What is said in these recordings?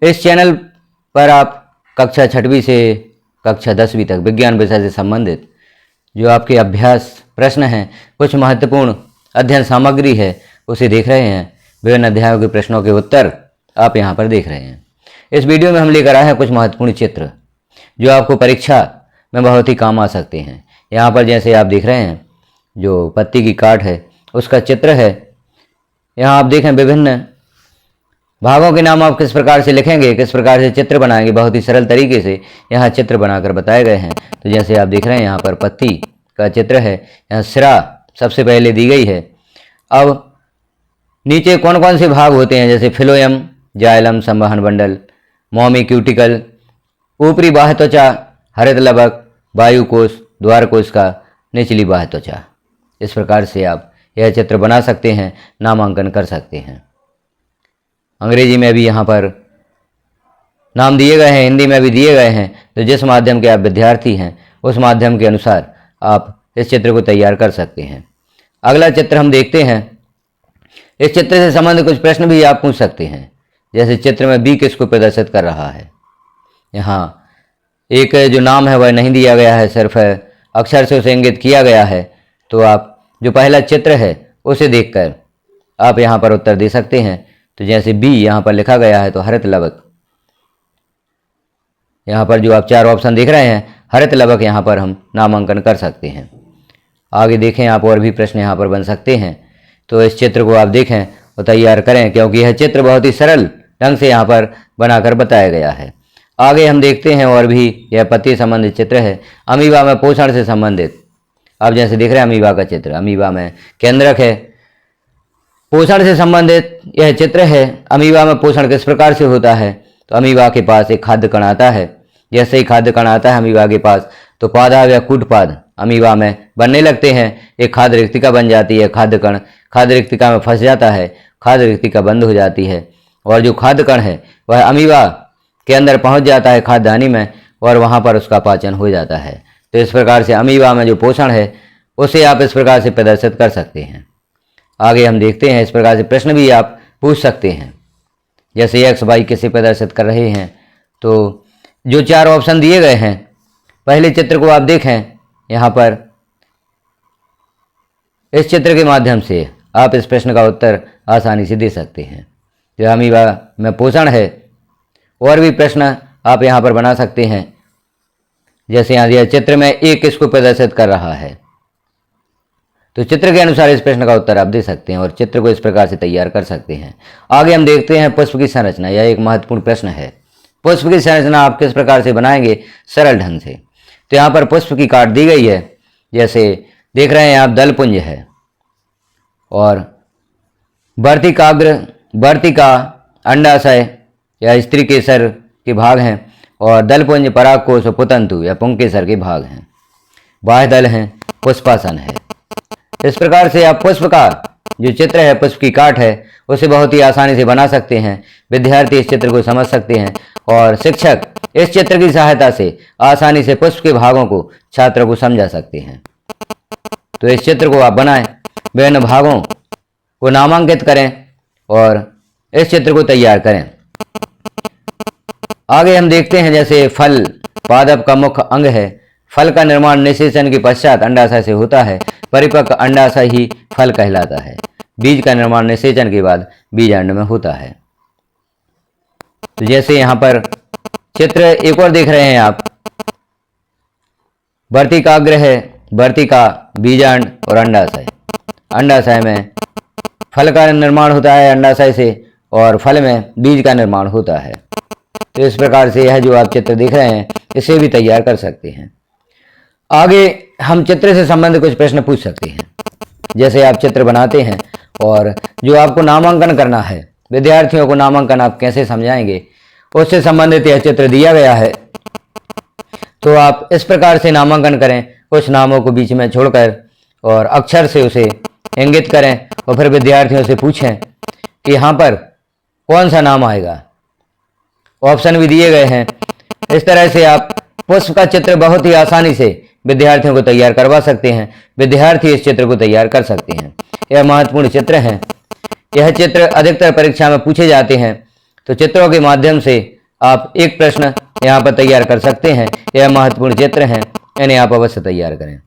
इस चैनल पर आप कक्षा 6वीं से कक्षा 10वीं तक विज्ञान विषय से संबंधित जो आपके अभ्यास प्रश्न हैं, कुछ महत्वपूर्ण अध्ययन सामग्री है, उसे देख रहे हैं। विभिन्न अध्यायों के प्रश्नों के उत्तर आप यहाँ पर देख रहे हैं। इस वीडियो में हम लेकर आए हैं कुछ महत्वपूर्ण चित्र जो आपको परीक्षा में बहुत ही काम आ सकते हैं। यहाँ पर जैसे आप देख रहे हैं, जो पत्ती की काट है उसका चित्र है। यहाँ आप देखें विभिन्न भागों के नाम आप किस प्रकार से लिखेंगे, किस प्रकार से चित्र बनाएंगे, बहुत ही सरल तरीके से यहाँ चित्र बनाकर बताए गए हैं। तो जैसे आप देख रहे हैं यहाँ पर पत्ती का चित्र है, यहाँ सिरा सबसे पहले दी गई है। अब नीचे कौन कौन से भाग होते हैं, जैसे फिलोयम, जाइलम, संवहन मंडल, मोमी, क्यूटिकल, ऊपरी बाह्य त्वचा, हरित लवक, वायुकोश, द्वारकोश का निचली बाह्य त्वचा। इस प्रकार से आप यह चित्र बना सकते हैं, नामांकन कर सकते हैं। अंग्रेजी में भी यहाँ पर नाम दिए गए हैं, हिंदी में भी दिए गए हैं। तो जिस माध्यम के आप विद्यार्थी हैं उस माध्यम के अनुसार आप इस चित्र को तैयार कर सकते हैं। अगला चित्र हम देखते हैं। इस चित्र से संबंधित कुछ प्रश्न भी आप पूछ सकते हैं, जैसे चित्र में बी किसको प्रदर्शित कर रहा है। यहाँ एक जो नाम है वह नहीं दिया गया है, सिर्फ अक्षर से उसे इंगित किया गया है। तो आप जो पहला चित्र है उसे देखकर आप यहाँ पर उत्तर दे सकते हैं। तो जैसे बी यहाँ पर लिखा गया है, तो हरित लवक, यहाँ पर जो आप 4 ऑप्शन देख रहे हैं, हरित लवक यहाँ पर हम नामांकन कर सकते हैं। आगे देखें आप, और भी प्रश्न यहाँ पर बन सकते हैं। तो इस चित्र को आप देखें और तैयार करें, क्योंकि यह चित्र बहुत ही सरल ढंग से यहाँ पर बनाकर बताया गया है। आगे हम देखते हैं और भी यह पत्ती संबंधित चित्र है। अमीबा में पोषण से संबंधित आप जैसे देख रहे हैं अमीबा का चित्र, अमीबा में केंद्रक है, पोषण से संबंधित यह चित्र है। अमीबा में पोषण किस प्रकार से होता है, तो अमीबा के पास एक खाद्य कण आता है। जैसे ही खाद्य कण आता है अमीबा के पास, तो पादा या कूटपाद अमीबा में बनने लगते हैं। एक खाद्य रिक्तिका बन जाती है, खाद्य कण खाद्य रिक्तिका में फंस जाता है, खाद्य रिक्तिका बंद हो जाती है, और जो खाद्य कण है वह अमीबा के अंदर पहुंच जाता है खाद्यानि में, और वहां पर उसका पाचन हो जाता है। तो इस प्रकार से अमीबा में जो पोषण है उसे आप इस प्रकार से प्रदर्शित कर सकते हैं। आगे हम देखते हैं, इस प्रकार से प्रश्न भी आप पूछ सकते हैं, जैसे एक्स वाई किसे प्रदर्शित कर रहे हैं। तो जो 4 ऑप्शन दिए गए हैं, पहले चित्र को आप देखें। यहाँ पर इस चित्र के माध्यम से आप इस प्रश्न का उत्तर आसानी से दे सकते हैं। जो अमीबा में पोषण है, और भी प्रश्न आप यहाँ पर बना सकते हैं, जैसे यहाँ दिया चित्र में ए किसको प्रदर्शित कर रहा है। तो चित्र के अनुसार इस प्रश्न का उत्तर आप दे सकते हैं और चित्र को इस प्रकार से तैयार कर सकते हैं। आगे हम देखते हैं पुष्प की संरचना। यह एक महत्वपूर्ण प्रश्न है। पुष्प की संरचना आप किस प्रकार से बनाएंगे सरल ढंग से। तो यहाँ पर पुष्प की काट दी गई है, जैसे देख रहे हैं आप दलपुंज है, और वर्तिका अंडाशय या स्त्री केसर के भाग हैं, और दलपुंज परागकोश और पुतंतु या पुंकेसर के भाग हैं। बाह्य दल हैं, पुष्पासन है। इस प्रकार से आप पुष्प का जो चित्र है, पुष्प की काट है, उसे बहुत ही आसानी से बना सकते हैं। विद्यार्थी इस चित्र को समझ सकते हैं और शिक्षक इस चित्र की सहायता से आसानी से पुष्प के भागों को छात्र को समझा सकते हैं। तो इस चित्र को आप बनाएं, विभिन्न भागों को नामांकित करें और इस चित्र को तैयार करें। आगे हम देखते हैं, जैसे फल पादप का मुख्य अंग है। फल का निर्माण निषेचन के पश्चात अंडाशय से होता है। परिपक्व अंडाशय ही फल कहलाता है। बीज का निर्माण निषेचन के बाद बीजांड में होता है। तो जैसे यहाँ पर चित्र एक और देख रहे हैं आप, वर्तिकाग्र है, वर्तिका, बीजांड और अंडाशय। अंडाशय में फल का निर्माण होता है अंडाशय से, और फल में बीज का निर्माण होता है। तो इस प्रकार से यह जो आप चित्र देख रहे हैं इसे भी तैयार कर सकते हैं। आगे हम चित्र से संबंधित कुछ प्रश्न पूछ सकते हैं, जैसे आप चित्र बनाते हैं और जो आपको नामांकन करना है, विद्यार्थियों को नामांकन आप कैसे समझाएंगे, उससे संबंधित यह चित्र दिया गया है। तो आप इस प्रकार से नामांकन करें, कुछ नामों को बीच में छोड़कर और अक्षर से उसे इंगित करें, और फिर विद्यार्थियों से पूछें कि यहाँ पर कौन सा नाम आएगा। ऑप्शन भी दिए गए हैं। इस तरह से आप पुष्प का चित्र बहुत ही आसानी से विद्यार्थियों को तैयार करवा सकते हैं। विद्यार्थी इस चित्र को तैयार कर सकते हैं। यह महत्वपूर्ण चित्र है। यह चित्र अधिकतर परीक्षा में पूछे जाते हैं। तो चित्रों के माध्यम से आप एक प्रश्न यहाँ पर तैयार कर सकते हैं। यह महत्वपूर्ण चित्र हैं, इन्हें आप अवश्य तैयार करें।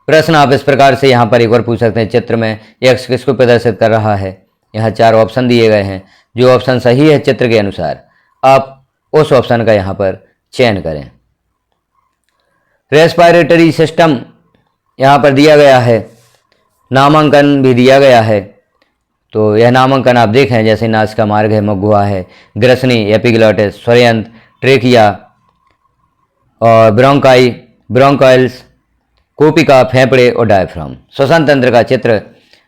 प्रश्न आप इस प्रकार से यहाँ पर एक बार पूछ सकते हैं, चित्र में एक्स किसको प्रदर्शित कर रहा है। यहाँ 4 ऑप्शन दिए गए हैं, जो ऑप्शन सही है चित्र के अनुसार आप उस ऑप्शन का यहाँ पर चयन करें। रेस्पिरेटरी सिस्टम यहाँ पर दिया गया है, नामांकन भी दिया गया है। तो यह नामांकन आप देखें, जैसे नासिका मार्ग है, मघुआ है, ग्रसनी, एपिग्लॉटिस, स्वरयंत्र, ट्रेकिया और ब्रोंकाई, ब्रोंकाइल्स, कोपिका, फेफड़े और डायफ्राम। श्वसन तंत्र का चित्र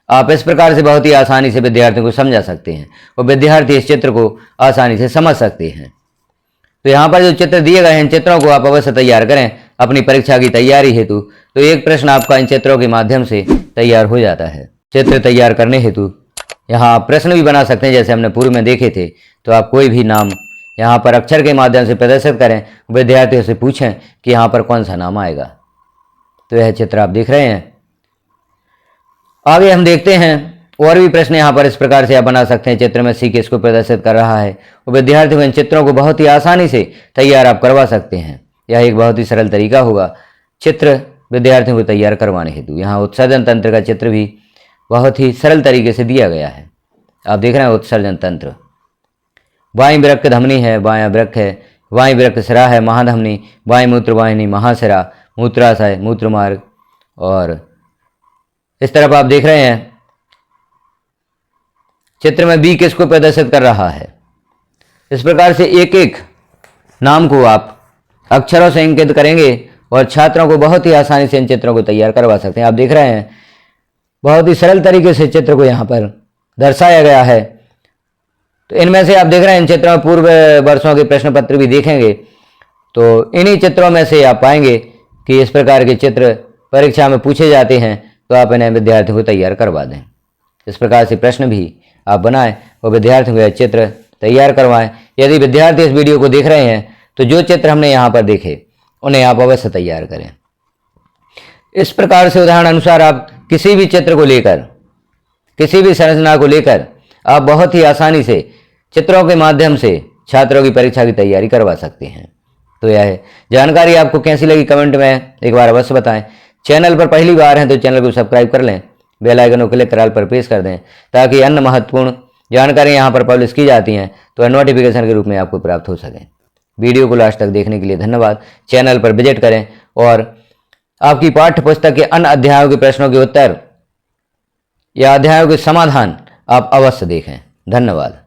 आप इस प्रकार से बहुत ही आसानी से विद्यार्थियों को समझा सकते हैं और विद्यार्थी इस चित्र को आसानी से समझ सकते हैं। तो यहाँ पर जो चित्र दिए गए हैं, इन चित्रों को आप अवश्य तैयार करें अपनी परीक्षा की तैयारी हेतु। तो एक प्रश्न आपका इन चित्रों के माध्यम से तैयार हो जाता है। चित्र तैयार करने हेतु यहाँ आप प्रश्न भी बना सकते हैं, जैसे हमने पूर्व में देखे थे। तो आप कोई भी नाम यहाँ पर अक्षर के माध्यम से प्रदर्शित करें, विद्यार्थियों से पूछें कि यहाँ पर कौन सा नाम आएगा। तो यह चित्र आप देख रहे हैं। आगे हम देखते हैं और भी प्रश्न यहाँ पर इस प्रकार से आप बना सकते हैं। चित्र में सी किसको प्रदर्शित कर रहा है, और विद्यार्थियों को इन चित्रों को बहुत ही आसानी से तैयार आप करवा सकते हैं। यह एक बहुत ही सरल तरीका होगा चित्र विद्यार्थियों को तैयार करवाने हेतु। यहाँ उत्सर्जन तंत्र का चित्र भी बहुत ही सरल तरीके से दिया गया है। आप देख रहे हैं उत्सर्जन तंत्र। वायु वृक्क धमनी है, बायां वृक्क है, वायु वृक्क सिरा है, महाधमनी, वायु मूत्र वाहिनी, महासिरा, मूत्राशय, मूत्रमार्ग। और इस तरफ आप देख रहे हैं चित्र में बी किसको प्रदर्शित कर रहा है। इस प्रकार से एक एक नाम को आप अक्षरों से अंकित करेंगे और छात्रों को बहुत ही आसानी से इन चित्रों को तैयार करवा सकते हैं। आप देख रहे हैं बहुत ही सरल तरीके से चित्र को यहाँ पर दर्शाया गया है। तो इनमें से आप देख रहे हैं इन चित्रों में पूर्व वर्षों के प्रश्न पत्र भी देखेंगे, तो इन्हीं चित्रों में से आप पाएंगे कि इस प्रकार के चित्र परीक्षा में पूछे जाते हैं। तो आप इन्हें विद्यार्थियों को तैयार करवा दें। इस प्रकार से प्रश्न भी आप बनाएं और विद्यार्थियों को चित्र तैयार करवाएं। यदि विद्यार्थी इस वीडियो को देख रहे हैं तो जो चित्र हमने यहाँ पर देखे उन्हें आप अवश्य तैयार करें। इस प्रकार से उदाहरण अनुसार आप किसी भी चित्र को लेकर, किसी भी संरचना को लेकर आप बहुत ही आसानी से चित्रों के माध्यम से छात्रों की परीक्षा की तैयारी करवा सकते हैं। तो यह जानकारी आपको कैसी लगी कमेंट में एक बार अवश्य बताएं। चैनल पर पहली बार हैं तो चैनल को सब्सक्राइब कर लें, बेल आइकन को क्लिक कर ऑल पर प्रेस कर दें, ताकि अन्य महत्वपूर्ण जानकारी यहाँ पर पब्लिश की जाती हैं तो नोटिफिकेशन के रूप में आपको प्राप्त हो सकें। वीडियो को लास्ट तक देखने के लिए धन्यवाद। चैनल पर विजिट करें और आपकी पाठ्य पुस्तक के अन्य अध्यायों के प्रश्नों के उत्तर या अध्यायों के समाधान आप अवश्य देखें। धन्यवाद।